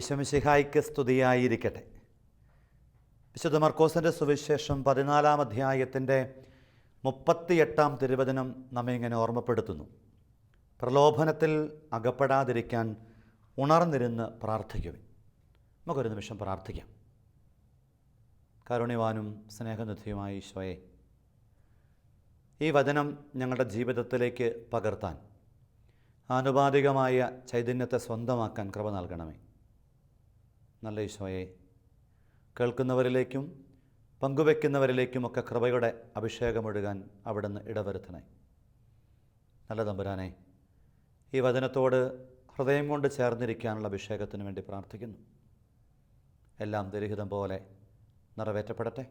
ഈശോമിശിഹായ്ക്ക് സ്തുതിയായിരിക്കട്ടെ. വിശുദ്ധ മർക്കോസിൻ്റെ സുവിശേഷം 14-ാം അധ്യായത്തിൻ്റെ 38-ാം തിരുവചനം നമ്മെ ഇങ്ങനെ ഓർമ്മപ്പെടുത്തുന്നു. പ്രലോഭനത്തിൽ അകപ്പെടാതിരിക്കാൻ ഉണർന്നിരുന്ന് പ്രാർത്ഥിക്കുവിൻ. നമുക്കൊരു നിമിഷം പ്രാർത്ഥിക്കാം. കാരുണ്യവാനും സ്നേഹനിധിയുമായ ഈശോയെ, ഈ വചനം ഞങ്ങളുടെ ജീവിതത്തിലേക്ക് പകർത്താൻ ആനുപാതികമായ ചൈതന്യത്തെ സ്വന്തമാക്കാൻ കൃപ നൽകണമേ. നല്ല ഈശോയെ, കേൾക്കുന്നവരിലേക്കും പങ്കുവെക്കുന്നവരിലേക്കുമൊക്കെ കൃപയുടെ അഭിഷേകമൊഴുകാൻ അവിടുന്ന് ഇടവരുത്തണേ. നല്ല തമ്പുരാനെ, ഈ വചനത്തോട് ഹൃദയം കൊണ്ട് ചേർന്നിരിക്കാനുള്ള അഭിഷേകത്തിന് വേണ്ടി പ്രാർത്ഥിക്കുന്നു. എല്ലാം ദൈവഹിതം പോലെ നിറവേറ്റപ്പെടട്ടെ.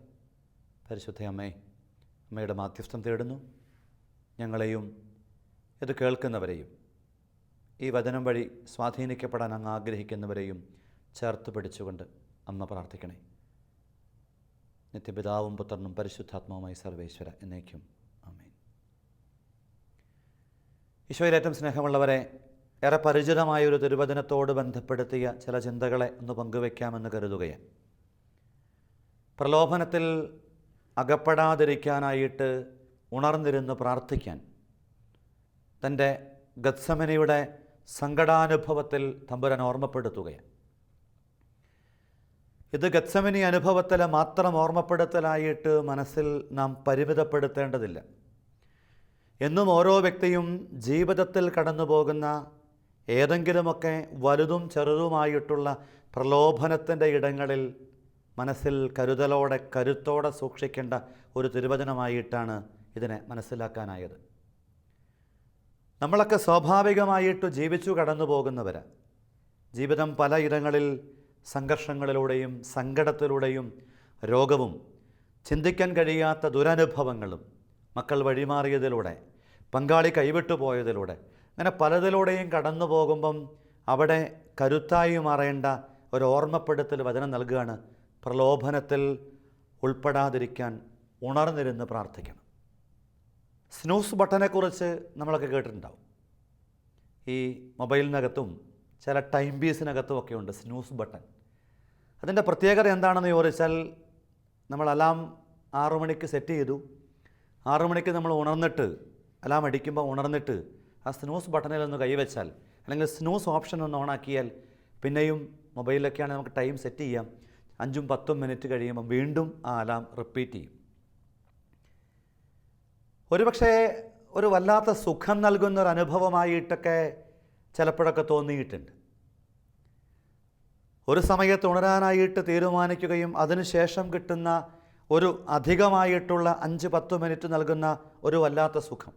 പരിശുദ്ധ അമ്മയുടെ മാധ്യസ്ഥം തേടുന്നു. ഞങ്ങളെയും ഇത് കേൾക്കുന്നവരെയും ഈ വചനം വഴി സ്വാധീനിക്കപ്പെടാൻ അങ്ങ് ആഗ്രഹിക്കുന്നവരെയും ചേർത്ത് പിടിച്ചുകൊണ്ട് അമ്മ പ്രാർത്ഥിക്കണേ. നിത്യപിതാവും പുത്രനും പരിശുദ്ധാത്മാവുമായി സർവേശ്വര എന്നേക്കും ആമേൻ. ഈശോയിലേറ്റം സ്നേഹമുള്ളവരെ, ഏറെ പരിചിതമായൊരു തിരുവചനത്തോട് ബന്ധപ്പെടുത്തിയ ചില ചിന്തകളെ ഒന്ന് പങ്കുവയ്ക്കാമെന്ന് കരുതുകയാണ്. പ്രലോഭനത്തിൽ അകപ്പെടാതിരിക്കാനായിട്ട് ഉണർന്നിരുന്ന് പ്രാർത്ഥിക്കാൻ തൻ്റെ ഗത്സമനിയുടെ സങ്കടാനുഭവത്തിൽ തമ്പുരാൻ ഓർമ്മപ്പെടുത്തുകയാണ്. ഇത് ഗത്സമനി അനുഭവത്തിലെ മാത്രം ഓർമ്മപ്പെടുത്തലായിട്ട് മനസ്സിൽ നാം പരിമിതപ്പെടുത്തേണ്ടതില്ല. എന്നും ഓരോ വ്യക്തിയും ജീവിതത്തിൽ കടന്നു പോകുന്ന ഏതെങ്കിലുമൊക്കെ വലുതും ചെറുതുമായിട്ടുള്ള പ്രലോഭനത്തിൻ്റെ ഇടങ്ങളിൽ മനസ്സിൽ കരുത്തോടെ സൂക്ഷിക്കേണ്ട ഒരു തിരുവചനമായിട്ടാണ് ഇതിനെ മനസ്സിലാക്കാനായത്. നമ്മളൊക്കെ സ്വാഭാവികമായിട്ട് ജീവിച്ചു കടന്നു പോകുന്നവരാ. ജീവിതം പലയിടങ്ങളിൽ സംഘർഷങ്ങളിലൂടെയും സങ്കടത്തിലൂടെയും രോഗവും ചിന്തിക്കാൻ കഴിയാത്ത ദുരനുഭവങ്ങളും മക്കൾ വഴിമാറിയതിലൂടെ പങ്കാളി കൈവിട്ടു പോയതിലൂടെ അങ്ങനെ പലതിലൂടെയും കടന്നു പോകുമ്പം അവിടെ കരുത്തായി മാറേണ്ട ഒരു ഓർമ്മപ്പെടുത്തൽ വചനം നൽകുകയാണ്. പ്രലോഭനത്തിൽ ഉൾപ്പെടാതിരിക്കാൻ ഉണർന്നിരുന്ന് പ്രാർത്ഥിക്കണം. സ്നൂസ് ബട്ടനെക്കുറിച്ച് നമ്മളൊക്കെ കേട്ടിട്ടുണ്ടാവും. ഈ മൊബൈലിനകത്തും ചില ടൈം പീസിനകത്തും ഒക്കെ ഉണ്ട് സ്നൂസ് ബട്ടൺ. അതിൻ്റെ പ്രത്യേകത എന്താണെന്ന് ചോദിച്ചാൽ, നമ്മൾ അലാം 6 മണിക്ക് സെറ്റ് ചെയ്തു. 6 മണിക്ക് നമ്മൾ ഉണർന്നിട്ട് അലാം അടിക്കുമ്പോൾ ഉണർന്നിട്ട് ആ സ്നൂസ് ബട്ടണിൽ ഒന്ന് കൈവച്ചാൽ, അല്ലെങ്കിൽ സ്നൂസ് ഓപ്ഷൻ ഒന്ന് ഓണാക്കിയാൽ പിന്നെയും മൊബൈലിലൊക്കെയാണെങ്കിൽ നമുക്ക് ടൈം സെറ്റ് ചെയ്യാം. 5-10 മിനിറ്റ് കഴിയുമ്പോൾ വീണ്ടും ആ അലാം റിപ്പീറ്റ് ചെയ്യും. ഒരുപക്ഷെ ഒരു വല്ലാത്ത സുഖം നൽകുന്നൊരനുഭവമായിട്ടൊക്കെ ചിലപ്പോഴൊക്കെ തോന്നിയിട്ടുണ്ട്. ഒരു സമയത്ത് ഉണരാനായിട്ട് തീരുമാനിക്കുകയും അതിനുശേഷം കിട്ടുന്ന ഒരു അധികമായിട്ടുള്ള 5-10 മിനിറ്റ് നൽകുന്ന ഒരു വല്ലാത്ത സുഖം,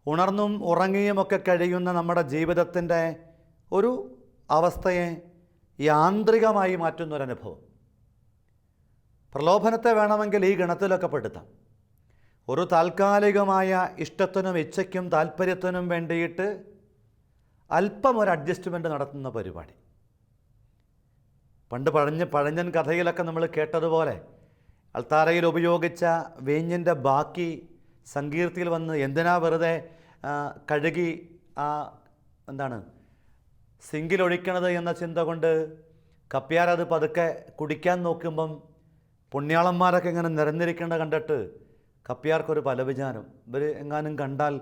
ഉണർന്നും ഉറങ്ങിയുമൊക്കെ കഴിയുന്ന നമ്മുടെ ജീവിതത്തിൻ്റെ ഒരു അവസ്ഥയെ യാന്ത്രികമായി മാറ്റുന്നൊരനുഭവം. പ്രലോഭനത്തെ വേണമെങ്കിൽ ഈ ഗണത്തിലൊക്കെ പെടുത്താം. ഒരു താൽക്കാലികമായ ഇഷ്ടത്തിനും ഇച്ഛയ്ക്കും താല്പര്യത്തിനും വേണ്ടിയിട്ട് അല്പം ഒരു അഡ്ജസ്റ്റ്മെൻറ്റ് നടത്തുന്ന പരിപാടി. പണ്ട് പഴഞ്ഞൻ കഥയിലൊക്കെ നമ്മൾ കേട്ടതുപോലെ അൾത്താരയിൽ ഉപയോഗിച്ച വീഞ്ഞിൻ്റെ ബാക്കി സങ്കീർത്തിയിൽ വന്ന് എന്തിനാ വെറുതെ കഴുകി സിങ്കിലൊഴിക്കണത് എന്ന ചിന്ത കൊണ്ട് കപ്പ്യാരത് പതുക്കെ കുടിക്കാൻ നോക്കുമ്പം പുണ്യാളന്മാരൊക്കെ ഇങ്ങനെ നിരന്നിരിക്കേണ്ട കണ്ടിട്ട് കപ്പ്യാർക്കൊരു പല വിചാരം. ഇവർ എങ്ങാനും കണ്ടാൽ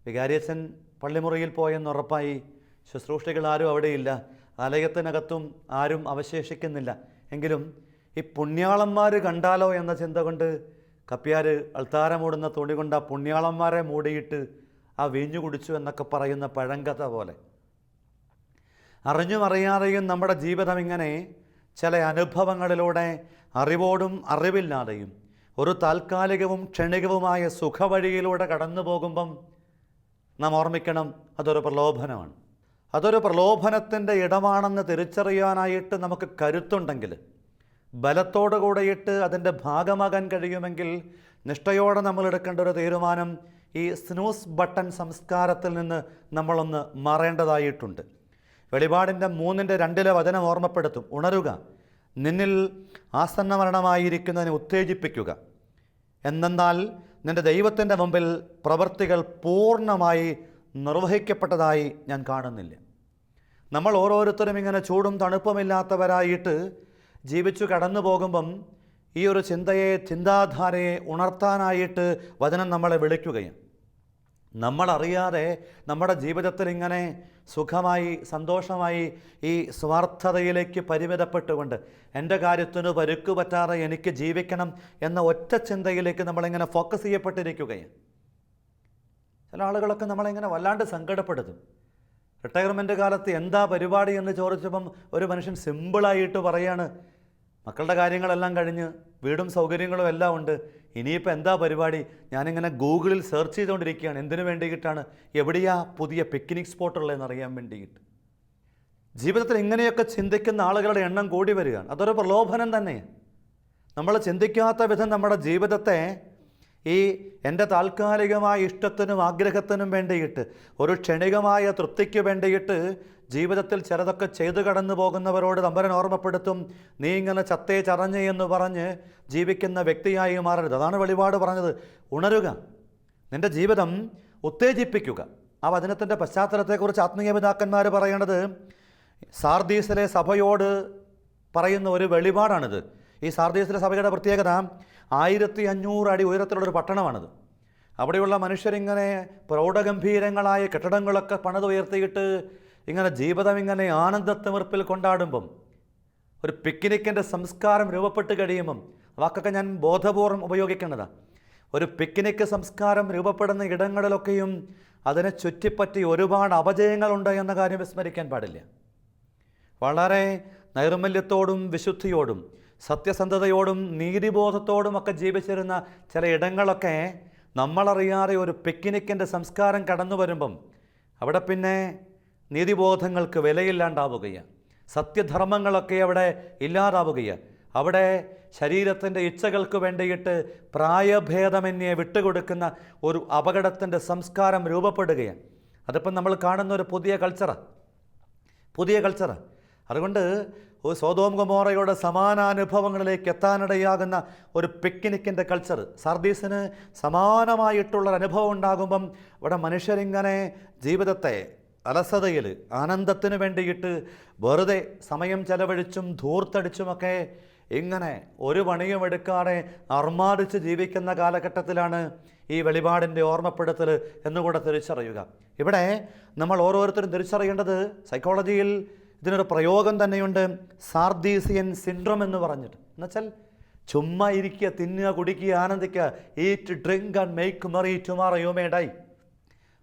വികാരിയച്ഛൻ പള്ളിമുറിയിൽ പോയെന്നുറപ്പായി, ശുശ്രൂഷകൾ ആരും അവിടെയില്ല, ആലയത്തിനകത്തും ആരും അവശേഷിക്കുന്നില്ല. എങ്കിലും ഈ പുണ്യാളന്മാർ കണ്ടാലോ എന്ന ചിന്ത കൊണ്ട് കപ്പ്യാർ അൾത്താര മൂടുന്ന തുണി കൊണ്ട് ആ പുണ്യാളന്മാരെ മൂടിയിട്ട് ആ വീഞ്ഞു കുടിച്ചു എന്നൊക്കെ പറയുന്ന പഴങ്കഥ പോലെ അറിഞ്ഞും അറിയാതെയും നമ്മുടെ ജീവിതം ഇങ്ങനെ ചില അനുഭവങ്ങളിലൂടെ അറിവോടും അറിവില്ലാതെയും ഒരു താൽക്കാലികവും ക്ഷണികവുമായ സുഖവഴിയിലൂടെ കടന്നു പോകുമ്പം നാം ഓർമ്മിക്കണം, അതൊരു പ്രലോഭനമാണ്. അതൊരു പ്രലോഭനത്തിൻ്റെ ഇടമാണെന്ന് തിരിച്ചറിയാനായിട്ട് നമുക്ക് കരുത്തുണ്ടെങ്കിൽ, ബലത്തോടു കൂടെയിട്ട് അതിൻ്റെ ഭാഗമാകാൻ കഴിയുമെങ്കിൽ നിഷ്ഠയോടെ നമ്മൾ എടുക്കേണ്ട ഒരു തീരുമാനം ഈ സ്നൂസ് ബട്ടൺ സംസ്കാരത്തിൽ നിന്ന് നമ്മളൊന്ന് മാറേണ്ടതായിട്ടുണ്ട്. വെളിപാടിൻ്റെ 3:2 വചനം ഓർമ്മപ്പെടുത്തും. ഉണരുക, നിന്നിൽ ആസന്ന മരണമായിരിക്കുന്നതിനെ ഉത്തേജിപ്പിക്കുക, എന്നാൽ നിൻ്റെ ദൈവത്തിൻ്റെ മുമ്പിൽ പ്രവൃത്തികൾ പൂർണ്ണമായി നിർവഹിക്കപ്പെട്ടതായി ഞാൻ കാണുന്നില്ല. നമ്മൾ ഓരോരുത്തരും ഇങ്ങനെ ചൂടും തണുപ്പുമില്ലാത്തവരായിട്ട് ജീവിച്ചു കടന്നു പോകുമ്പം ഈ ഒരു ചിന്താധാരയെ ഉണർത്താനായിട്ട് വചനം നമ്മളെ വിളിക്കുകയാണ്. നമ്മളറിയാതെ നമ്മുടെ ജീവിതത്തിൽ ഇങ്ങനെ സുഖമായി സന്തോഷമായി ഈ സ്വാർത്ഥതയിലേക്ക് പരിമിതപ്പെട്ടുകൊണ്ട് എൻ്റെ കാര്യത്തിന് പരുക്ക് പറ്റാതെ എനിക്ക് ജീവിക്കണം എന്ന ഒറ്റ ചിന്തയിലേക്ക് നമ്മളിങ്ങനെ ഫോക്കസ് ചെയ്യപ്പെട്ടിരിക്കുകയാണ്. ചില ആളുകളൊക്കെ നമ്മളിങ്ങനെ വല്ലാണ്ട് സങ്കടപ്പെടുത്തും. റിട്ടയർമെൻറ്റ് കാലത്ത് എന്താ പരിപാടി എന്ന് ചോദിച്ചപ്പം ഒരു മനുഷ്യൻ സിമ്പിളായിട്ട് പറയാണ്, മക്കളുടെ കാര്യങ്ങളെല്ലാം കഴിഞ്ഞ് വീടും സൗകര്യങ്ങളും എല്ലാം ഉണ്ട്, ഇനിയിപ്പോൾ എന്താ പരിപാടി, ഞാനിങ്ങനെ ഗൂഗിളിൽ സെർച്ച് ചെയ്തുകൊണ്ടിരിക്കുകയാണ്. എന്തിനു വേണ്ടിയിട്ടാണ്, എവിടെയാ പുതിയ പിക്നിക് സ്പോട്ടുള്ളതെന്ന് അറിയാൻ വേണ്ടിയിട്ട്. ജീവിതത്തിൽ ഇങ്ങനെയൊക്കെ ചിന്തിക്കുന്ന ആളുകളുടെ എണ്ണം കൂടി വരികയാണ്. അതൊരു പ്രലോഭനം തന്നെ. നമ്മൾ ചിന്തിക്കാത്ത വിധം നമ്മുടെ ജീവിതത്തെ ഈ എൻ്റെ താൽക്കാലികമായ ഇഷ്ടത്തിനും ആഗ്രഹത്തിനും വേണ്ടിയിട്ട്, ഒരു ക്ഷണികമായ തൃപ്തിക്ക് വേണ്ടിയിട്ട് ജീവിതത്തിൽ ചിലതൊക്കെ ചെയ്തു കടന്നു പോകുന്നവരോട് തമ്പുരാൻ ഓർമ്മപ്പെടുത്തും, നീ ഇങ്ങനെ ചത്തേ ചറഞ്ഞ് എന്ന് പറഞ്ഞ് ജീവിക്കുന്ന വ്യക്തിയായി മാറരുത്. അതാണ് വെളിപാട് പറഞ്ഞത്. ഉണരുക, നിൻ്റെ ജീവിതം ഉത്തേജിപ്പിക്കുക. ആ വചനത്തിൻ്റെ പശ്ചാത്തലത്തെക്കുറിച്ച് ആത്മീയ പിതാക്കന്മാർ പറയണത് സാർദീസിലെ സഭയോട് പറയുന്ന ഒരു വെളിപാടാണിത്. ഈ സാർദീസിലെ സഭയുടെ പ്രത്യേകത 1500 അടി ഉയരത്തിലുള്ളൊരു പട്ടണമാണിത്. അവിടെയുള്ള മനുഷ്യരിങ്ങനെ പ്രൗഢഗംഭീരങ്ങളായ കെട്ടിടങ്ങളൊക്കെ പണിതുയർത്തിയിട്ട് ഇങ്ങനെ ജീവിതം ഇങ്ങനെ ആനന്ദത്തിമിർപ്പിൽ കൊണ്ടാടുമ്പം, ഒരു പിക്നിക്കിൻ്റെ സംസ്കാരം രൂപപ്പെട്ട് കഴിയുമ്പം, വാക്കൊക്കെ ഞാൻ ബോധപൂർവം ഉപയോഗിക്കേണ്ടതാണ്, ഒരു പിക്നിക്ക് സംസ്കാരം രൂപപ്പെടുന്ന ഇടങ്ങളിലൊക്കെയും അതിനെ ചുറ്റിപ്പറ്റി ഒരുപാട് അപജയങ്ങളുണ്ട് എന്ന കാര്യം വിസ്മരിക്കാൻ പാടില്ല. വളരെ നൈർമല്യത്തോടും വിശുദ്ധിയോടും സത്യസന്ധതയോടും നീതിബോധത്തോടും ഒക്കെ ജീവിച്ചിരുന്ന ചില ഇടങ്ങളൊക്കെ നമ്മളറിയാതെ ഒരു പിക്നിക്കിൻ്റെ സംസ്കാരം കടന്നു വരുമ്പം അവിടെ പിന്നെ നീതിബോധങ്ങൾക്ക് വിലയില്ലാണ്ടാവുകയാണ്. സത്യധർമ്മങ്ങളൊക്കെ അവിടെ ഇല്ലാതാവുകയാണ്. അവിടെ ശരീരത്തിൻ്റെ ഇച്ഛകൾക്ക് വേണ്ടിയിട്ട് പ്രായഭേദമന്യേ വിട്ടുകൊടുക്കുന്ന ഒരു അപകടത്തിൻ്റെ സംസ്കാരം രൂപപ്പെടുകയാണ്. അതിപ്പം നമ്മൾ കാണുന്ന ഒരു പുതിയ കൾച്ചറാണ്. അതുകൊണ്ട് സോദോം ഗൊമോറയുടെ സമാനാനുഭവങ്ങളിലേക്ക് എത്താനിടയാകുന്ന ഒരു പിക്നിക്കിൻ്റെ കൾച്ചർ, സാർദീസിന് സമാനമായിട്ടുള്ളൊരു അനുഭവം ഉണ്ടാകുമ്പം ഇവിടെ മനുഷ്യരിങ്ങനെ ജീവിതത്തെ അലസതയിൽ ആനന്ദത്തിന് വേണ്ടിയിട്ട് വെറുതെ സമയം ചെലവഴിച്ചും ധൂർത്തടിച്ചുമൊക്കെ ഇങ്ങനെ ഒരു പണിയും എടുക്കാതെ അർമാദിച്ച് ജീവിക്കുന്ന കാലഘട്ടത്തിലാണ് ഈ വെളിപാടിൻ്റെ ഓർമ്മപ്പെടുത്തൽ എന്നുകൂടെ തിരിച്ചറിയുക. ഇവിടെ നമ്മൾ ഓരോരുത്തരും തിരിച്ചറിയേണ്ടത്, സൈക്കോളജിയിൽ ഇതിനൊരു പ്രയോഗം തന്നെയുണ്ട്, സാർദീസിയൻ സിൻഡ്രോം എന്ന് പറഞ്ഞിട്ട്. എന്നുവെച്ചാൽ ചുമ്മാ ഇരിക്കുക, തിന്നുക, കുടിക്കുക, ആനന്ദിക്കുക, eat drink and make merry tomorrow you may die.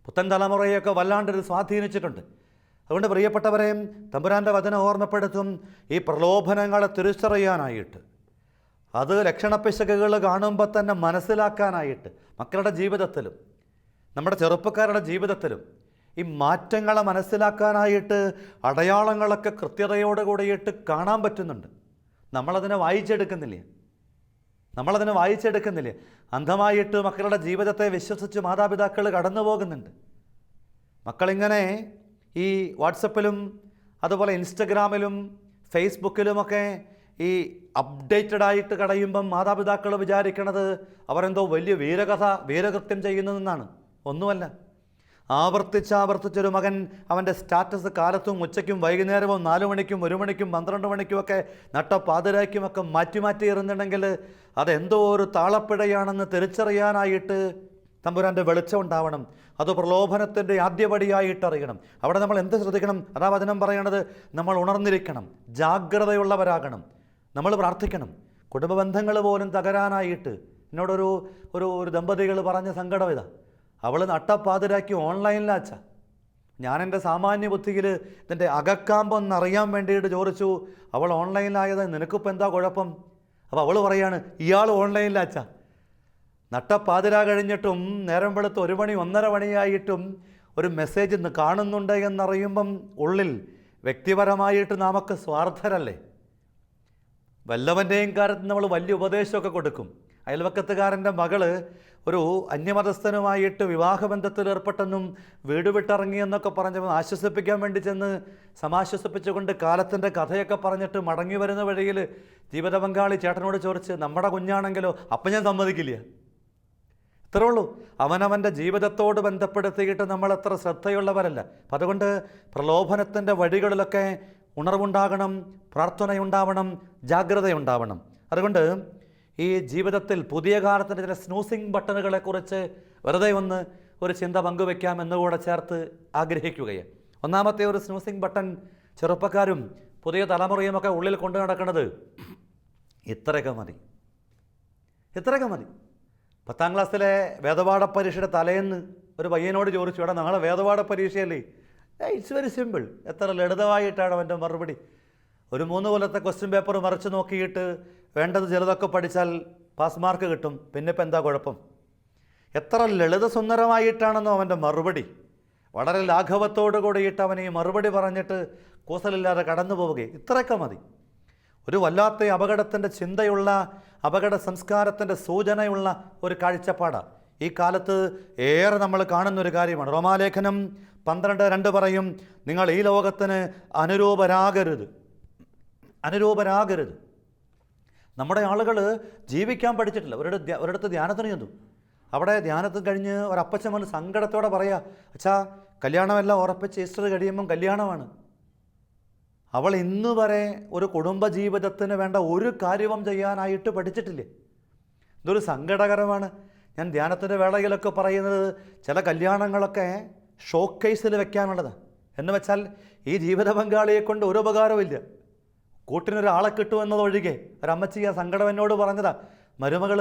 പുത്തൻ തലമുറയൊക്കെ വല്ലാണ്ടത് സ്വാധീനിച്ചിട്ടുണ്ട്. അതുകൊണ്ട് പ്രിയപ്പെട്ടവരെയും തമ്പുരാൻ്റെ വചനം ഓർമ്മപ്പെടുത്തും, ഈ പ്രലോഭനങ്ങളെ തിരിച്ചറിയാനായിട്ട്, അത് ലക്ഷണപ്പിശകുകൾ കാണുമ്പോൾ തന്നെ മനസ്സിലാക്കാനായിട്ട്, മക്കളുടെ ജീവിതത്തിലും നമ്മുടെ ചെറുപ്പക്കാരുടെ ജീവിതത്തിലും ഈ മാറ്റങ്ങളെ മനസ്സിലാക്കാനായിട്ട് അടയാളങ്ങളൊക്കെ കൃത്യതയോട് കൂടിയിട്ട് കാണാൻ പറ്റുന്നുണ്ട്. നമ്മളതിനെ വായിച്ചെടുക്കുന്നില്ലേ. അന്ധമായിട്ട് മക്കളുടെ ജീവിതത്തെ വിശ്വസിച്ച് മാതാപിതാക്കൾ കടന്നു പോകുന്നുണ്ട്. മക്കളിങ്ങനെ ഈ വാട്സപ്പിലും അതുപോലെ ഇൻസ്റ്റഗ്രാമിലും ഫേസ്ബുക്കിലുമൊക്കെ ഈ അപ്ഡേറ്റഡായിട്ട് കഴിയുമ്പം മാതാപിതാക്കൾ വിചാരിക്കണത് അവരെന്തോ വലിയ വീരകൃത്യം ചെയ്യുന്നതെന്നാണ്. ഒന്നുമല്ല. ആവർത്തിച്ചൊരു മകൻ അവൻ്റെ സ്റ്റാറ്റസ് കാലത്തും ഉച്ചയ്ക്കും വൈകുന്നേരവും 4 മണിക്കും 1 മണിക്കും 12 മണിക്കുമൊക്കെ നട്ടപ്പാതിരായ്ക്കുമൊക്കെ മാറ്റി എറിഞ്ഞിട്ടുണ്ടെങ്കിൽ അതെന്തോ ഒരു താളപ്പിഴയാണെന്ന് തിരിച്ചറിയാനായിട്ട് തമ്പുരാൻ്റെ വെളിച്ചം ഉണ്ടാവണം. അത് പ്രലോഭനത്തിൻ്റെ ആദ്യപടിയായിട്ടറിയണം. അവിടെ നമ്മൾ എന്ത് ശ്രദ്ധിക്കണം? അതാ വചനം പറയണത്, നമ്മൾ ഉണർന്നിരിക്കണം, ജാഗ്രതയുള്ളവരാകണം, നമ്മൾ പ്രാർത്ഥിക്കണം. കുടുംബ ബന്ധങ്ങൾ പോലും തകരാനായിട്ട് എന്നോടൊരു ഒരു ദമ്പതികൾ പറഞ്ഞ സങ്കടം ഇതാ. അവൾ നട്ടപ്പാതിരാക്കി ഓൺലൈനിലാച്ച. ഞാൻ എൻ്റെ സാമാന്യ ബുദ്ധിയിൽ ഇതിൻ്റെ അകക്കാമ്പൊന്നറിയാൻ വേണ്ടിയിട്ട് ചോദിച്ചു, അവൾ ഓൺലൈനിലായത് നിനക്കിപ്പോൾ എന്താ കുഴപ്പം? അപ്പോൾ അവൾ പറയാണ്, ഇയാൾ ഓൺലൈനിലാച്ച. നട്ടപ്പാതിരാ കഴിഞ്ഞിട്ടും നേരം വെളുത്ത് 1 മണി 1:30 മണിയായിട്ടും ഒരു മെസ്സേജ് ഇന്ന് കാണുന്നുണ്ട് എന്നറിയുമ്പം ഉള്ളിൽ വ്യക്തിപരമായിട്ട് നമുക്ക് സ്വാർത്ഥരല്ലേ. വല്ലവൻ്റെയും കാര്യത്തിൽ നമ്മൾ വലിയ ഉപദേശമൊക്കെ കൊടുക്കും. അയൽവക്കത്തുകാരൻ്റെ മകള് ഒരു അന്യമതസ്ഥനുമായിട്ട് വിവാഹബന്ധത്തിൽ ഏർപ്പെട്ടെന്നും വീട് വിട്ടിറങ്ങിയെന്നൊക്കെ പറഞ്ഞപ്പോൾ ആശ്വസിപ്പിക്കാൻ വേണ്ടി ചെന്ന് സമാശ്വസിപ്പിച്ചുകൊണ്ട് കാലത്തിൻ്റെ കഥയൊക്കെ പറഞ്ഞിട്ട് മടങ്ങി വരുന്ന വഴിയിൽ ജീവിത പങ്കാളി ചേട്ടനോട് ചോദിച്ച്, നമ്മുടെ കുഞ്ഞാണെങ്കിലോ? അപ്പം ഞാൻ സമ്മതിക്കില്ല. അത്രേ ഉള്ളൂ. അവനവൻ്റെ ജീവിതത്തോട് ബന്ധപ്പെടുത്തിയിട്ട് നമ്മൾ അത്ര ശ്രദ്ധയുള്ളവരല്ല. അപ്പം അതുകൊണ്ട് പ്രലോഭനത്തിൻ്റെ വഴികളിലൊക്കെ ഉണർവുണ്ടാകണം, പ്രാർത്ഥനയുണ്ടാവണം, ജാഗ്രതയുണ്ടാവണം. അതുകൊണ്ട് ഈ ജീവിതത്തിൽ പുതിയ കാലത്തിൻ്റെ ചില സ്നൂസിങ് ബട്ടണുകളെക്കുറിച്ച് വെറുതെ ഒരു ചിന്ത പങ്കുവയ്ക്കാം എന്നുകൂടെ ചേർത്ത് ആഗ്രഹിക്കുകയാണ്. ഒന്നാമത്തെ ഒരു സ്നൂസിങ് ബട്ടൺ ചെറുപ്പക്കാരും പുതിയ തലമുറയുമൊക്കെ ഉള്ളിൽ കൊണ്ടു നടക്കുന്നത് ഇത്രയൊക്കെ മതി. 10ാം ക്ലാസ്സിലെ വേദപാഠ പരീക്ഷയുടെ തലേന്ന് ഒരു പയ്യനോട് ചോദിച്ചു, എടാ നാളെ വേദപാഠ പരീക്ഷയല്ലേ? It's very simple. എത്ര ലളിതമായിട്ടാണ് അവൻ്റെ മറുപടി. ഒരു 3 കൊല്ലത്തെ ക്വസ്റ്റ്യൻ പേപ്പർ മറിച്ച് നോക്കിയിട്ട് വേണ്ടത് ചിലതൊക്കെ പഠിച്ചാൽ പാസ് മാർക്ക് കിട്ടും, പിന്നെ ഇപ്പം എന്താ കുഴപ്പം? എത്ര ലളിതസുന്ദരമായിട്ടാണെന്നോ അവൻ്റെ മറുപടി. വളരെ ലാഘവത്തോടു കൂടിയിട്ട് അവൻ ഈ മറുപടി പറഞ്ഞിട്ട് കൂസലില്ലാതെ കടന്നു പോവുകയും. ഇത്രയൊക്കെ മതി. ഒരു വല്ലാത്ത അപകടത്തിൻ്റെ ചിന്തയുള്ള, അപകട സംസ്കാരത്തിൻ്റെ സൂചനയുള്ള ഒരു കാഴ്ചപ്പാടാണ് ഈ കാലത്ത് ഏറെ നമ്മൾ കാണുന്നൊരു കാര്യമാണ്. റോമാലേഖനം 12:2 പറയും, നിങ്ങൾ ഈ ലോകത്തിന് അനുരൂപരാകരുത്. നമ്മുടെ ആളുകൾ ജീവിക്കാൻ പഠിച്ചിട്ടില്ല. ഒരിടത്ത് ധ്യാനത്തിന് ചെന്നു. അവിടെ ധ്യാനത്തിന് കഴിഞ്ഞ് ഒരപ്പച്ചൻ വന്ന് സങ്കടത്തോടെ പറയുക, അച്ഛാ കല്യാണമെല്ലാം ഉറപ്പിച്ച് ഈസ്റ്റർ കഴിയുമ്പം കല്യാണമാണ്. അവൾ ഇന്ന് വരെ ഒരു കുടുംബജീവിതത്തിന് വേണ്ട ഒരു കാര്യവും ചെയ്യാനായിട്ട് പഠിച്ചിട്ടില്ലേ? ഇതൊരു സങ്കടകരമാണ്. ഞാൻ ധ്യാനത്തിൻ്റെ വേളയിലൊക്കെ പറയുന്നത് ചില കല്യാണങ്ങളൊക്കെ ഷോക്കേസിൽ വെക്കാനുള്ളതാണ്. എന്ന് വെച്ചാൽ ഈ ജീവിത പങ്കാളിയെ കൊണ്ട് ഒരു ഉപകാരമില്ല. കൂട്ടിനൊരാളെ കിട്ടുമെന്നതൊഴികെ ഒരമ്മച്ചി ആ സങ്കടം എന്നോട് പറഞ്ഞതാ. മരുമകൾ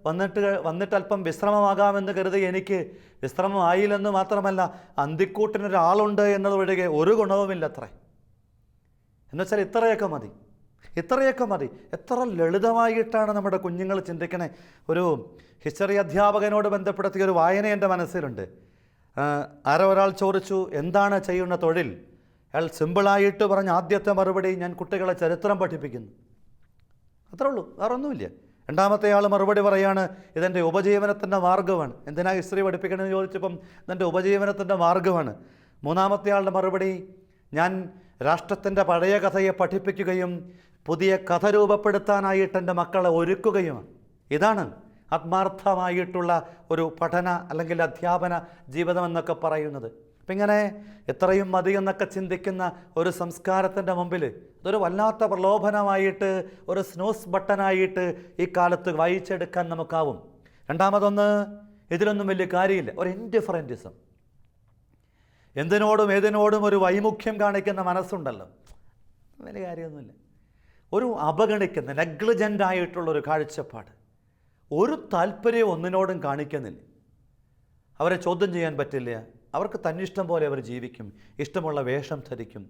വന്നിട്ട് അല്പം വിശ്രമമാകാമെന്ന് കരുതി എനിക്ക് വിശ്രമമായില്ലെന്ന് മാത്രമല്ല, അന്തിക്കൂട്ടിനൊരാളുണ്ട് എന്നതൊഴികെ ഒരു ഗുണവുമില്ല അത്രേ. എന്നുവെച്ചാൽ ഇത്രയൊക്കെ മതി. എത്ര ലളിതമായിട്ടാണ് നമ്മുടെ കുഞ്ഞുങ്ങൾ ചിന്തിക്കണേ. ഒരു ഹിസ്റ്ററി അധ്യാപകനോട് ബന്ധപ്പെടുത്തിയ ഒരു വായന എൻ്റെ മനസ്സിലുണ്ട്. ആരോ ഒരാൾ ചോദിച്ചു, എന്താണ് ചെയ്യുന്ന തൊഴിൽ? അയാൾ സിമ്പിളായിട്ട് പറഞ്ഞ ആദ്യത്തെ മറുപടി, ഞാൻ കുട്ടികളെ ചരിത്രം പഠിപ്പിക്കുന്നു. അത്രേ ഉള്ളൂ, വേറൊന്നുമില്ല. രണ്ടാമത്തെ ആൾ മറുപടി പറയാണ്, ഇതെൻ്റെ ഉപജീവനത്തിൻ്റെ മാർഗ്ഗമാണ്. എന്തിനാ ഹിസ്റ്ററി പഠിപ്പിക്കണമെന്ന് ചോദിച്ചപ്പം ഇതെൻ്റെ ഉപജീവനത്തിൻ്റെ മാർഗ്ഗമാണ്. മൂന്നാമത്തെ ആളുടെ മറുപടി, ഞാൻ രാഷ്ട്രത്തിൻ്റെ പഴയ കഥയെ പഠിപ്പിക്കുകയും പുതിയ കഥ രൂപപ്പെടുത്താനായിട്ട് എൻ്റെ മക്കളെ ഒരുക്കുകയുമാണ്. ഇതാണ് ആത്മാർത്ഥമായിട്ടുള്ള ഒരു പഠന അല്ലെങ്കിൽ അധ്യാപന ജീവിതമെന്നൊക്കെ പറയുന്നത്. അപ്പം ഇങ്ങനെ എത്രയും മതി എന്നൊക്കെ ചിന്തിക്കുന്ന ഒരു സംസ്കാരത്തിൻ്റെ മുമ്പിൽ ഇതൊരു വല്ലാത്ത പ്രലോഭനമായിട്ട്, ഒരു സ്നൂസ് ബട്ടനായിട്ട് ഈ കാലത്ത് വായിച്ചെടുക്കാൻ നമുക്കാവും. രണ്ടാമതൊന്ന്, ഇതിലൊന്നും വലിയ കാര്യമില്ല, ഒരു ഇൻഡിഫറൻറ്റിസം. എന്തിനോടും ഏതിനോടും ഒരു വൈമുഖ്യം കാണിക്കുന്ന മനസ്സുണ്ടല്ലോ, വലിയ കാര്യമൊന്നുമില്ല. ഒരു അവഗണിക്കുന്ന നെഗ്ലിജൻ്റായിട്ടുള്ളൊരു കാഴ്ചപ്പാട്. ഒരു താല്പര്യവും ഒന്നിനോടും കാണിക്കുന്നില്ല. അവരെ ചോദ്യം ചെയ്യാൻ പറ്റില്ല. അവർക്ക് തന്നിഷ്ടം പോലെ അവർ ജീവിക്കും, ഇഷ്ടമുള്ള വേഷം ധരിക്കും.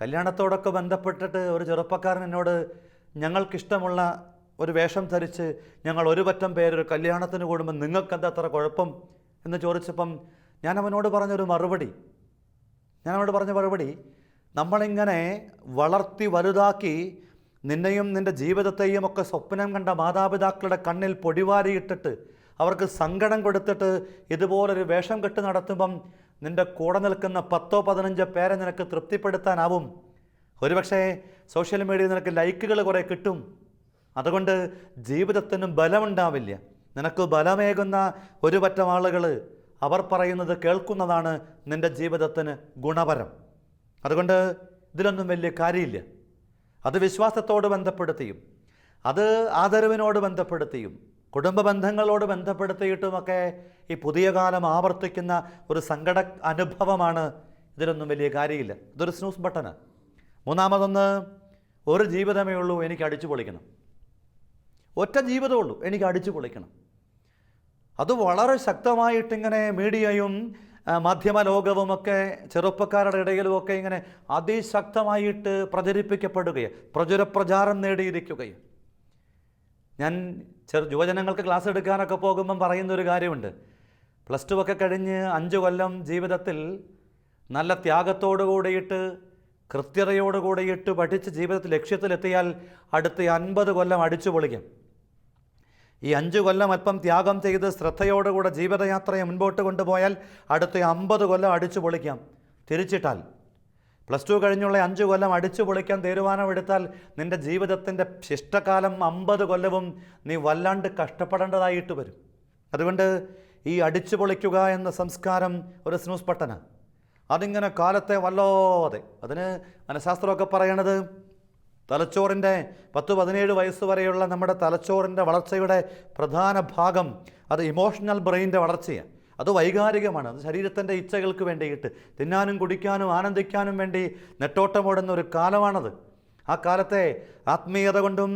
കല്യാണത്തോടൊക്കെ ബന്ധപ്പെട്ടിട്ട് ഒരു ചെറുപ്പക്കാരൻ എന്നോട്, ഞങ്ങൾക്കിഷ്ടമുള്ള ഒരു വേഷം ധരിച്ച് ഞങ്ങൾ ഒരു പറ്റം പേരൊരു കല്യാണത്തിന് കൂടുമ്പോൾ നിങ്ങൾക്കെന്താ അത്ര കുഴപ്പം എന്ന് ചോദിച്ചപ്പം ഞാൻ അവനോട് പറഞ്ഞ മറുപടി, നമ്മളിങ്ങനെ വളർത്തി വലുതാക്കി നിന്നെയും നിൻ്റെ ജീവിതത്തെയും ഒക്കെ സ്വപ്നം കണ്ട മാതാപിതാക്കളുടെ കണ്ണിൽ പൊടിവാരിയിട്ടിട്ട് അവർക്ക് സങ്കടം കൊടുത്തിട്ട് ഇതുപോലൊരു വേഷം കെട്ട് നടത്തുമ്പം നിൻ്റെ കൂടെ നിൽക്കുന്ന 10-15 പേരെ നിനക്ക് തൃപ്തിപ്പെടുത്താനാവും. ഒരുപക്ഷെ സോഷ്യൽ മീഡിയയിൽ നിനക്ക് ലൈക്കുകൾ കുറേ കിട്ടും. അതുകൊണ്ട് ജീവിതത്തിനും ബലമുണ്ടാവില്ല. നിനക്ക് ബലമേകുന്ന ഒരു പറ്റം ആളുകൾ അവർ പറയുന്നത് കേൾക്കുന്നതാണ് നിൻ്റെ ജീവിതത്തിന് ഗുണപരം. അതുകൊണ്ട് ഇതിലൊന്നും വലിയ കാര്യമില്ല. അത് വിശ്വാസത്തോട് ബന്ധപ്പെടുത്തിയും അത് ആദരവിനോട് ബന്ധപ്പെടുത്തിയും കുടുംബ ബന്ധങ്ങളോട് ബന്ധപ്പെടുത്തിയിട്ടുമൊക്കെ ഈ പുതിയ കാലം ആവർത്തിക്കുന്ന ഒരു സങ്കട അനുഭവമാണ്. ഇതിലൊന്നും വലിയ കാര്യമില്ല. ഇതൊരു സ്നൂസ് ബട്ടണ്. മൂന്നാമതൊന്ന്, ഒരു ജീവിതമേ ഉള്ളൂ, എനിക്ക് അടിച്ചു പൊളിക്കണം. ഒറ്റ ജീവിതമുള്ളൂ, എനിക്ക് അടിച്ചു പൊളിക്കണം. അത് വളരെ ശക്തമായിട്ടിങ്ങനെ മീഡിയയും മാധ്യമ ലോകവുമൊക്കെ ചെറുപ്പക്കാരുടെ ഇടയിലുമൊക്കെ ഇങ്ങനെ അതിശക്തമായിട്ട് പ്രചരിപ്പിക്കപ്പെടുകയാണ്, പ്രചാരം നേടിയിരിക്കുകയാണ്. ഞാൻ യുവജനങ്ങൾക്ക് ക്ലാസ് എടുക്കാനൊക്കെ പോകുമ്പം പറയുന്നൊരു കാര്യമുണ്ട്. +2 ഒക്കെ കഴിഞ്ഞ് 5 കൊല്ലം ജീവിതത്തിൽ നല്ല ത്യാഗത്തോടു കൂടിയിട്ട് കൃത്യതയോടു കൂടിയിട്ട് പഠിച്ച് ജീവിതത്തിൽ ലക്ഷ്യത്തിലെത്തിയാൽ അടുത്ത 50 കൊല്ലം അടിച്ചു പൊളിക്കും. ഈ 5 കൊല്ലം അല്പം ത്യാഗം ചെയ്ത് ശ്രദ്ധയോടുകൂടെ ജീവിതയാത്രയെ മുൻപോട്ട് കൊണ്ടുപോയാൽ അടുത്ത 50 കൊല്ലം അടിച്ചു പൊളിക്കാം. തിരിച്ചിട്ടാൽ +2 കഴിഞ്ഞുള്ള 5 കൊല്ലം അടിച്ചു പൊളിക്കാൻ തീരുമാനമെടുത്താൽ നിൻ്റെ ജീവിതത്തിൻ്റെ ശിഷ്ടകാലം 50 കൊല്ലവും നീ വല്ലാണ്ട് കഷ്ടപ്പെടേണ്ടതായിട്ട് വരും. അതുകൊണ്ട് ഈ അടിച്ചു പൊളിക്കുക എന്ന സംസ്കാരം ഒരു സ്നൂസ് ബട്ടനാണ്. അതിങ്ങനെ കാലത്തെ വല്ലാതെ, അതിന് മനഃശാസ്ത്രമൊക്കെ പറയണത് തലച്ചോറിൻ്റെ 10-17 വയസ്സ് വരെയുള്ള നമ്മുടെ തലച്ചോറിൻ്റെ വളർച്ചയുടെ പ്രധാന ഭാഗം അത് ഇമോഷണൽ ബ്രെയിനിൻ്റെ വളർച്ചയാണ്. അത് വൈകാരികമാണ്. അത് ശരീരത്തിൻ്റെ ഇച്ഛകൾക്ക് വേണ്ടിയിട്ട് തിന്നാനും കുടിക്കാനും ആനന്ദിക്കാനും വേണ്ടി നെട്ടോട്ടമോടുന്ന ഒരു കാലമാണത്. ആ കാലത്തെ ആത്മീയത കൊണ്ടും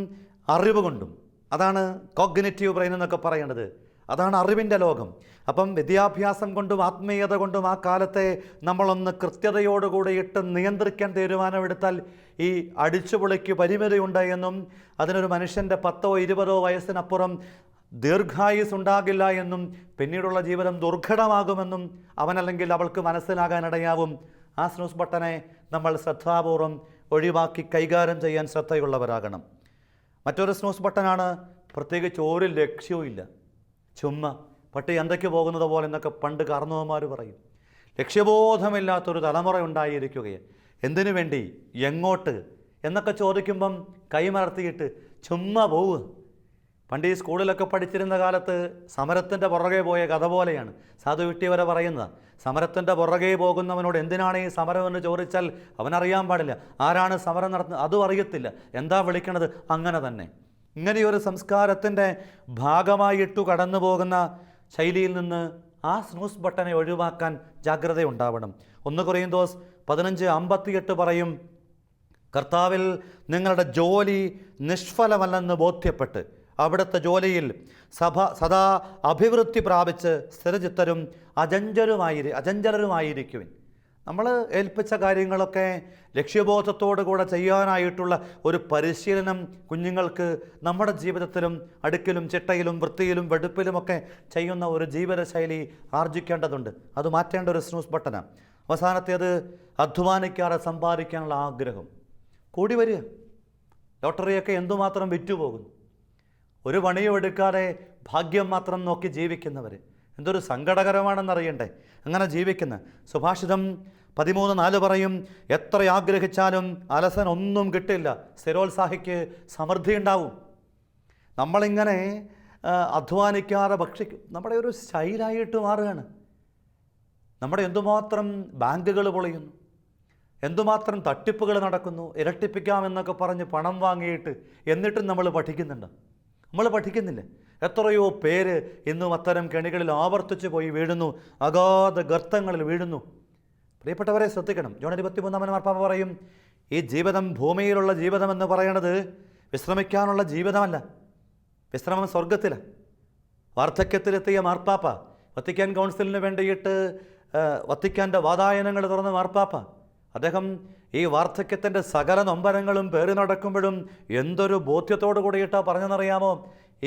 അറിവ് കൊണ്ടും, അതാണ് കോഗ്നിറ്റീവ് ബ്രെയിൻ എന്നൊക്കെ പറയുന്നത്, അതാണ് അറിവിൻ്റെ ലോകം. അപ്പം വിദ്യാഭ്യാസം കൊണ്ടും ആത്മീയത കൊണ്ടും ആ കാലത്തെ നമ്മളൊന്ന് കൃത്യതയോടുകൂടിയിട്ട് നിയന്ത്രിക്കാൻ തീരുമാനമെടുത്താൽ ഈ അടിച്ചുപൊളിക്ക് പരിമിതിയുണ്ട് എന്നും അതിനൊരു മനുഷ്യൻ്റെ 10-20 വയസ്സിനപ്പുറം ദീർഘായുസ് ഉണ്ടാകില്ല എന്നും പിന്നീടുള്ള ജീവിതം ദുർഘടമാകുമെന്നും അവനല്ലെങ്കിൽ അവൾക്ക് മനസ്സിലാകാനിടയാവും. ആ സ്നൂസ് ബട്ടനെ നമ്മൾ ശ്രദ്ധാപൂർവം ഒഴിവാക്കി കൈകാര്യം ചെയ്യാൻ ശ്രദ്ധയുള്ളവരാകണം. മറ്റൊരു സ്നൂസ് ബട്ടനാണ് പ്രത്യേകിച്ച് ഒരു ലക്ഷ്യവും ഇല്ല, ചുമ്മാ പട്ടി എന്തൊക്കെ പോകുന്നത് പോലെ എന്നൊക്കെ പണ്ട് കാരണവന്മാർ പറയും. ലക്ഷ്യബോധമില്ലാത്തൊരു തലമുറ ഉണ്ടായിരിക്കുകയാണ്. എന്തിനു വേണ്ടി, എങ്ങോട്ട് എന്നൊക്കെ ചോദിക്കുമ്പം കൈമലർത്തിയിട്ട് ചുമ്മാ പോവുക. പണ്ട് ഈ സ്കൂളിലൊക്കെ പഠിച്ചിരുന്ന കാലത്ത് സമരത്തിൻ്റെ പുറകെ പോയ കഥ പോലെയാണ് സാധു വിട്ടിയവരെ പറയുന്നത്. സമരത്തിൻ്റെ പുറകെ പോകുന്നവനോട് എന്തിനാണ് ഈ സമരം എന്ന് ചോദിച്ചാൽ അവനറിയാൻ പാടില്ല. ആരാണ് സമരം നടത്തുന്നത് അതും അറിയത്തില്ല, എന്താ വിളിക്കണത്, അങ്ങനെ തന്നെ. ഇങ്ങനെയൊരു സംസ്കാരത്തിൻ്റെ ഭാഗമായിട്ടു കടന്നു പോകുന്ന ശൈലിയിൽ നിന്ന് ആ സ്നൂസ് ബട്ടനെ ഒഴിവാക്കാൻ ജാഗ്രതയുണ്ടാവണം. 1 കൊറിന്തോസ് 15:58 പറയും, കർത്താവിൽ നിങ്ങളുടെ ജോലി നിഷ്ഫലമല്ലെന്ന് ബോധ്യപ്പെട്ട് അവിടുത്തെ ജോലിയിൽ സദാ അഭിവൃദ്ധി പ്രാപിച്ച് സ്ഥിരചിത്തരും അചഞ്ചലരുമായിരിക്കുവിൻ. നമ്മൾ ഏൽപ്പിച്ച കാര്യങ്ങളൊക്കെ ലക്ഷ്യബോധത്തോടു കൂടെ ചെയ്യാനായിട്ടുള്ള ഒരു പരിശീലനം കുഞ്ഞുങ്ങൾക്ക് നമ്മുടെ ജീവിതത്തിലും അടുക്കിലും ചിട്ടയിലും വൃത്തിയിലും വെടുപ്പിലുമൊക്കെ ചെയ്യുന്ന ഒരു ജീവിതശൈലി ആർജിക്കേണ്ടതുണ്ട്. അത് മാറ്റേണ്ട ഒരു സ്നൂസ് ബട്ടനാണ്. അവസാനത്തേത് അധ്വാനിക്കാതെ സമ്പാദിക്കാനുള്ള ആഗ്രഹം കൂടി വരിക. ലോട്ടറിയൊക്കെ എന്തുമാത്രം വിറ്റുപോകുന്നു. ഒരു പണിയും എടുക്കാതെ ഭാഗ്യം മാത്രം നോക്കി ജീവിക്കുന്നവർ എന്തൊരു സങ്കടകരമാണെന്നറിയണ്ടേ അങ്ങനെ ജീവിക്കുന്ന. സുഭാഷിതം 13:4 പറയും, എത്ര ആഗ്രഹിച്ചാലും അലസൻ ഒന്നും കിട്ടില്ല, സ്ഥിരോത്സാഹിക്ക് സമൃദ്ധി ഉണ്ടാവും. നമ്മളിങ്ങനെ അധ്വാനിക്കാതെ ഭക്ഷിക്കും, നമ്മുടെ ഒരു ശൈലായിട്ട് മാറുകയാണ്. നമ്മുടെ എന്തുമാത്രം ബാങ്കുകൾ പൊളിയുന്നു, എന്തുമാത്രം തട്ടിപ്പുകൾ നടക്കുന്നു, ഇരട്ടിപ്പിക്കാമെന്നൊക്കെ പറഞ്ഞ് പണം വാങ്ങിയിട്ട് എന്നിട്ടും നമ്മൾ പഠിക്കുന്നുണ്ട്. നമ്മൾ പഠിക്കുന്നില്ല. എത്രയോ പേര് ഇന്നും അത്തരം കെണികളിൽ ആവർത്തിച്ച് പോയി വീഴുന്നു, അഗാധ ഗർത്തങ്ങളിൽ വീഴുന്നു. പ്രിയപ്പെട്ടവരെ ശ്രദ്ധിക്കണം. ജോൺ 23-ാമൻ മാർപ്പാപ്പ പറയും, ഈ ജീവിതം, ഭൂമിയിലുള്ള ജീവിതമെന്ന് പറയണത് വിശ്രമിക്കാനുള്ള ജീവിതമല്ല, വിശ്രമം സ്വർഗത്തിലാണ്. വാർദ്ധക്യത്തിലെത്തിയ മാർപ്പാപ്പ വത്തിക്കാൻ കൗൺസിലിന് വേണ്ടിയിട്ട് വത്തിക്കാൻ്റെ വാതായനങ്ങൾ തുറന്ന മാർപ്പാപ്പ, അദ്ദേഹം ഈ വാർദ്ധക്യത്തിൻ്റെ സകല നൊമ്പരങ്ങളും പേറി നടക്കുമ്പോഴും എന്തൊരു ബോധ്യത്തോടു കൂടിയിട്ടാണ് പറഞ്ഞെന്നറിയാമോ?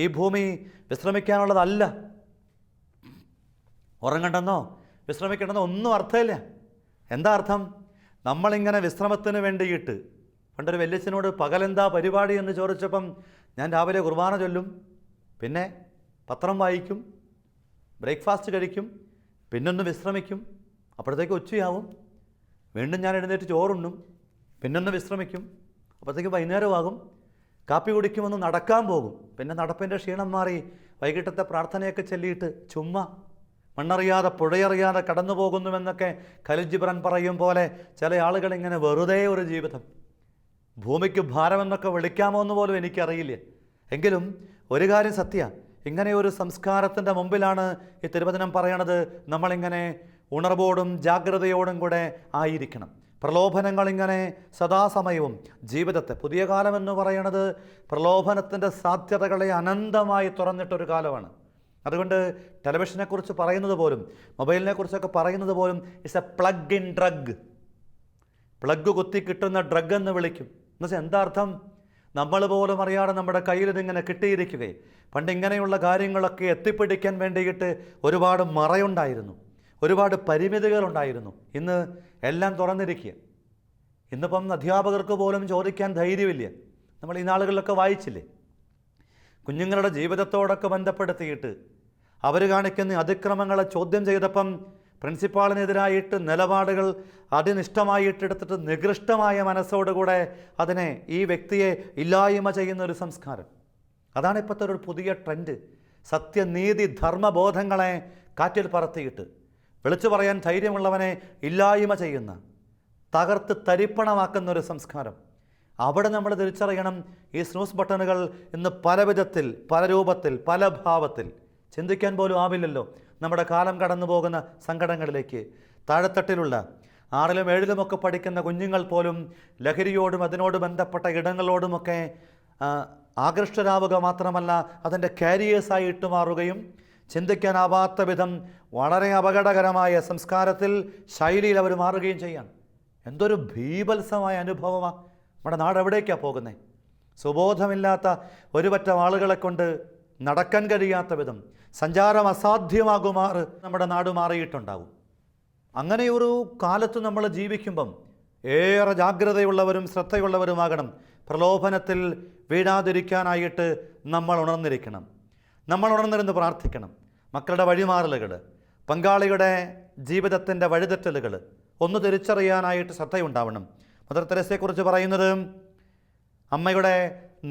ഈ ഭൂമി വിശ്രമിക്കാനുള്ളതല്ല. ഉറങ്ങണ്ടെന്നോ വിശ്രമിക്കണമെന്നോ ഒന്നും അർത്ഥമില്ല. എന്താ അർത്ഥം? നമ്മളിങ്ങനെ വിശ്രമത്തിന് വേണ്ടിയിട്ട്, പണ്ടൊരു വല്യച്ഛനോട് പകലെന്താ പരിപാടി എന്ന് ചോദിച്ചപ്പം, ഞാൻ രാവിലെ കുർബാന ചൊല്ലും, പിന്നെ പത്രം വായിക്കും, ബ്രേക്ക്ഫാസ്റ്റ് കഴിക്കും, പിന്നൊന്ന് വിശ്രമിക്കും, അപ്പോഴത്തേക്ക് ഉച്ചയാവും, വീണ്ടും ഞാൻ എഴുന്നേറ്റ് ചോറുണ്ണും, പിന്നൊന്ന് വിശ്രമിക്കും, അപ്പോഴത്തേക്ക് വൈകുന്നേരമാകും, കാപ്പി കുടിക്കുമൊന്ന് നടക്കാൻ പോകും, പിന്നെ നടപ്പിൻ്റെ ക്ഷീണം മാറി വൈകിട്ടത്തെ പ്രാർത്ഥനയൊക്കെ ചൊല്ലിയിട്ട് ചുമ്മാ മണ്ണറിയാതെ പുഴയറിയാതെ കടന്നു പോകുന്നുവെന്നൊക്കെ ഖലീൽ ജിബ്രാൻ പറയും പോലെ ചില ആളുകളിങ്ങനെ വെറുതെ ഒരു ജീവിതം, ഭൂമിക്ക് ഭാരമെന്നൊക്കെ വിളിക്കാമോ എന്ന് പോലും എനിക്കറിയില്ല. എങ്കിലും ഒരു കാര്യം സത്യം, ഇങ്ങനെ ഒരു സംസ്കാരത്തിൻ്റെ മുമ്പിലാണ് ഈ തിരുവചനം പറയണത് നമ്മളിങ്ങനെ ഉണർവോടും ജാഗ്രതയോടും കൂടെ ആയിരിക്കണം. പ്രലോഭനങ്ങളിങ്ങനെ സദാസമയവും ജീവിതത്തെ, പുതിയ കാലമെന്ന് പറയണത് പ്രലോഭനത്തിൻ്റെ സാധ്യതകളെ അനന്തമായി തുറന്നിട്ടൊരു കാലമാണ്. അതുകൊണ്ട് ടെലിവിഷനെക്കുറിച്ച് പറയുന്നത് പോലും, മൊബൈലിനെക്കുറിച്ചൊക്കെ പറയുന്നത് പോലും it's A plug in drug. Plug കുത്തി കിട്ടുന്ന ഡ്രഗ് എന്ന് വിളിക്കും. എന്നുവെച്ചാൽ എന്താ അർത്ഥം? നമ്മൾ പോലും അറിയാതെ നമ്മുടെ കയ്യിൽ ഇതിങ്ങനെ കിട്ടിയിരിക്കുകയും പണ്ട് ഇങ്ങനെയുള്ള കാര്യങ്ങളൊക്കെ എത്തിപ്പിടിക്കാൻ വേണ്ടിയിട്ട് ഒരുപാട് മറയുണ്ടായിരുന്നു, ഒരുപാട് പരിമിതികളുണ്ടായിരുന്നു. ഇന്ന് എല്ലാം തുറന്നിരിക്കുക. ഇന്നിപ്പം അധ്യാപകർക്ക് പോലും ചോദിക്കാൻ ധൈര്യമില്ല. നമ്മൾ ഈ നാളുകളിലൊക്കെ വായിച്ചില്ലേ, കുഞ്ഞുങ്ങളുടെ ജീവിതത്തോടൊക്കെ ബന്ധപ്പെടുത്തിയിട്ട് അവർ കാണിക്കുന്ന അതിക്രമങ്ങളെ ചോദ്യം ചെയ്തപ്പം പ്രിൻസിപ്പാളിനെതിരായിട്ട് നിലപാടുകൾ അതിനിഷ്ടമായിട്ടെടുത്തിട്ട് നികൃഷ്ടമായ മനസ്സോടുകൂടെ അതിനെ, ഈ വ്യക്തിയെ ഇല്ലായ്മ ചെയ്യുന്ന ഒരു സംസ്കാരം. അതാണ് ഇപ്പോഴത്തെ ഒരു പുതിയ ട്രെൻഡ്. സത്യനീതി ധർമ്മബോധങ്ങളെ കാറ്റിൽ പറത്തിയിട്ട് വിളിച്ചു പറയാൻ ധൈര്യമുള്ളവനെ ഇല്ലായ്മ ചെയ്യുന്ന, തകർത്ത് തരിപ്പണമാക്കുന്ന ഒരു സംസ്കാരം. അവിടെ നമ്മൾ തിരിച്ചറിയണം, ഈ സ്നൂസ് ബട്ടണുകൾ ഇന്ന് പല വിധത്തിൽ, പല രൂപത്തിൽ, പല ഭാവത്തിൽ, ചിന്തിക്കാൻ പോലും ആവില്ലല്ലോ നമ്മുടെ കാലം കടന്നു പോകുന്ന സങ്കടങ്ങളിലേക്ക്. താഴെത്തട്ടിലുള്ള 6ലും 7ലുമൊക്കെ പഠിക്കുന്ന കുഞ്ഞുങ്ങൾ പോലും ലഹരിയോടും അതിനോട് ബന്ധപ്പെട്ട ഇടങ്ങളോടുമൊക്കെ ആകൃഷ്ടരാവുക മാത്രമല്ല, അതിൻ്റെ കാരിയേഴ്സായിട്ട് മാറുകയും ചിന്തിക്കാനാവാത്ത വിധം വളരെ അപകടകരമായ സംസ്കാരത്തിൽ, ശൈലിയിൽ അവർ മാറുകയും ചെയ്യാം. എന്തൊരു ഭീഭത്സമായ അനുഭവമാണ്. നമ്മുടെ നാട് എവിടേക്കാണ് പോകുന്നത്? സുബോധമില്ലാത്ത ഒരു പറ്റം ആളുകളെ കൊണ്ട് നടക്കാൻ കഴിയാത്ത വിധം, സഞ്ചാരം അസാധ്യമാകുമാറ് നമ്മുടെ നാട് മാറിയിട്ടുണ്ടാവും. അങ്ങനെയൊരു കാലത്ത് നമ്മൾ ജീവിക്കുമ്പം ഏറെ ജാഗ്രതയുള്ളവരും ശ്രദ്ധയുള്ളവരുമാകണം. പ്രലോഭനത്തിൽ വീഴാതിരിക്കാനായിട്ട് നമ്മൾ ഉണർന്നിരിക്കണം. നമ്മൾ ഉണർന്നിരുന്ന് പ്രാർത്ഥിക്കണം. മക്കളുടെ വഴിമാറലുകൾ, പങ്കാളിയുടെ ജീവിതത്തിൻ്റെ വഴിതെറ്റലുകൾ ഒന്ന് തിരിച്ചറിയാനായിട്ട് ശ്രദ്ധയുണ്ടാവണം. മദർ തെരേസയെക്കുറിച്ച് പറയുന്നത്, അമ്മയുടെ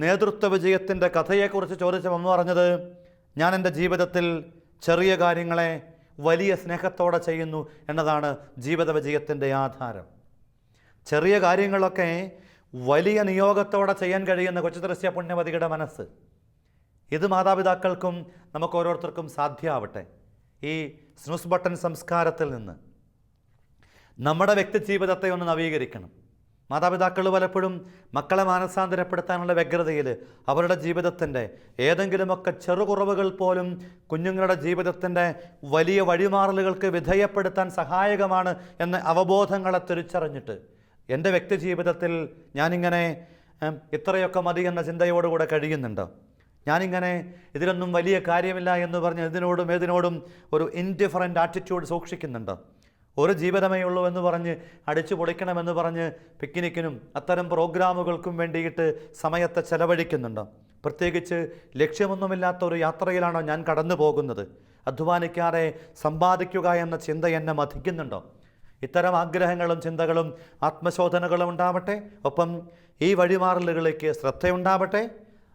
നേതൃത്വ വിജയത്തിൻ്റെ കഥയെക്കുറിച്ച് ചോദിച്ച അമ്മ പറഞ്ഞത്, ഞാൻ എൻ്റെ ജീവിതത്തിൽ ചെറിയ കാര്യങ്ങളെ വലിയ സ്നേഹത്തോടെ ചെയ്യുന്നു എന്നതാണ് ജീവിത വിജയത്തിൻ്റെ ആധാരം. ചെറിയ കാര്യങ്ങളൊക്കെ വലിയ നിയോഗത്തോടെ ചെയ്യാൻ കഴിയുന്ന കൊച്ചു ത്രേസ്യ പുണ്യവതിയുടെ മനസ്സ്, ഇത് മാതാപിതാക്കൾക്കും നമുക്ക് ഓരോരുത്തർക്കും സാധ്യമാവട്ടെ. ഈ സ്നൂസ് ബട്ടൺ സംസ്കാരത്തിൽ നിന്ന് നമ്മുടെ വ്യക്തി ജീവിതത്തെ ഒന്ന് നവീകരിക്കണം. മാതാപിതാക്കൾ പലപ്പോഴും മക്കളെ മാനസാന്തരപ്പെടുത്താനുള്ള വ്യഗ്രതയിൽ അവരുടെ ജീവിതത്തിൻ്റെ ഏതെങ്കിലുമൊക്കെ ചെറുകുറവുകൾ പോലും കുഞ്ഞുങ്ങളുടെ ജീവിതത്തിൻ്റെ വലിയ വഴിമാറലുകൾക്ക് വിധേയപ്പെടുത്താൻ സഹായകമാണ് എന്ന അവബോധങ്ങളെ തിരിച്ചറിഞ്ഞിട്ട്, എൻ്റെ വ്യക്തി ജീവിതത്തിൽ ഞാനിങ്ങനെ ഇത്രയൊക്കെ മതി എന്ന ചിന്തയോടുകൂടെ കഴിയുന്നുണ്ടോ? ഞാനിങ്ങനെ ഇതിലൊന്നും വലിയ കാര്യമില്ല എന്ന് പറഞ്ഞ് ഏതിനോടും ഒരു ഇൻഡിഫറൻ്റ് ആറ്റിറ്റ്യൂഡ് സൂക്ഷിക്കുന്നുണ്ടോ? ഒരു ജീവിതമേ ഉള്ളൂ എന്ന് പറഞ്ഞ് അടിച്ചു പൊളിക്കണമെന്ന് പറഞ്ഞ് പിക്നിക്കിനും അത്തരം പ്രോഗ്രാമുകൾക്കും വേണ്ടിയിട്ട് സമയത്തെ ചെലവഴിക്കുന്നുണ്ടോ? പ്രത്യേകിച്ച് ലക്ഷ്യമൊന്നുമില്ലാത്ത ഒരു യാത്രയിലാണോ ഞാൻ കടന്നു പോകുന്നത്? അധ്വാനിക്കാതെ സമ്പാദിക്കുക എന്ന ചിന്ത എന്നെ മഥിക്കുന്നുണ്ടോ? ഇത്തരം ആഗ്രഹങ്ങളും ചിന്തകളും ആത്മശോധനകളും ഉണ്ടാവട്ടെ. ഒപ്പം ഈ വഴിമാറലുകളിലേക്ക് ശ്രദ്ധയുണ്ടാവട്ടെ.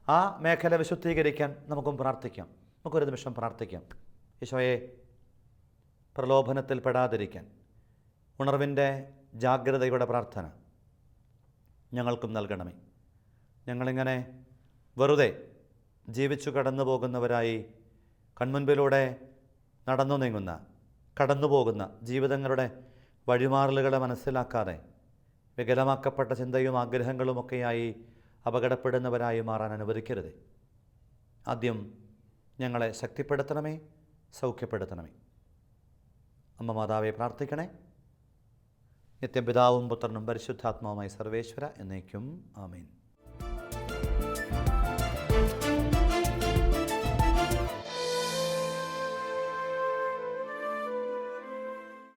ആ മേഖല വിശുദ്ധീകരിക്കാൻ നമുക്കും പ്രാർത്ഥിക്കാം. നമുക്കൊരു നിമിഷം പ്രാർത്ഥിക്കാം. ഈശോയെ, പ്രലോഭനത്തിൽ പെടാതിരിക്കാൻ ഉണർവിൻ്റെ ജാഗ്രതയുടെ പ്രാർത്ഥന ഞങ്ങൾക്കും നൽകണമേ. ഞങ്ങളിങ്ങനെ വെറുതെ ജീവിച്ചു കടന്നു പോകുന്നവരായി കൺമുൻപിലൂടെ കടന്നു പോകുന്ന ജീവിതങ്ങളുടെ വഴിമാറലുകളെ മനസ്സിലാക്കാതെ വികലമാക്കപ്പെട്ട ചിന്തയും ആഗ്രഹങ്ങളുമൊക്കെയായി അപകടപ്പെടുന്നവരായി മാറാൻ അനുവദിക്കരുത്. ആദ്യം ഞങ്ങളെ ശക്തിപ്പെടുത്തണമേ, സൗഖ്യപ്പെടുത്തണമേ. അമ്മ മാതാവെ പ്രാർത്ഥിക്കണേ. നിത്യം പിതാവും പുത്രനും പരിശുദ്ധാത്മാവുമായി സർവേശ്വര എന്നേക്കും ആമേൻ.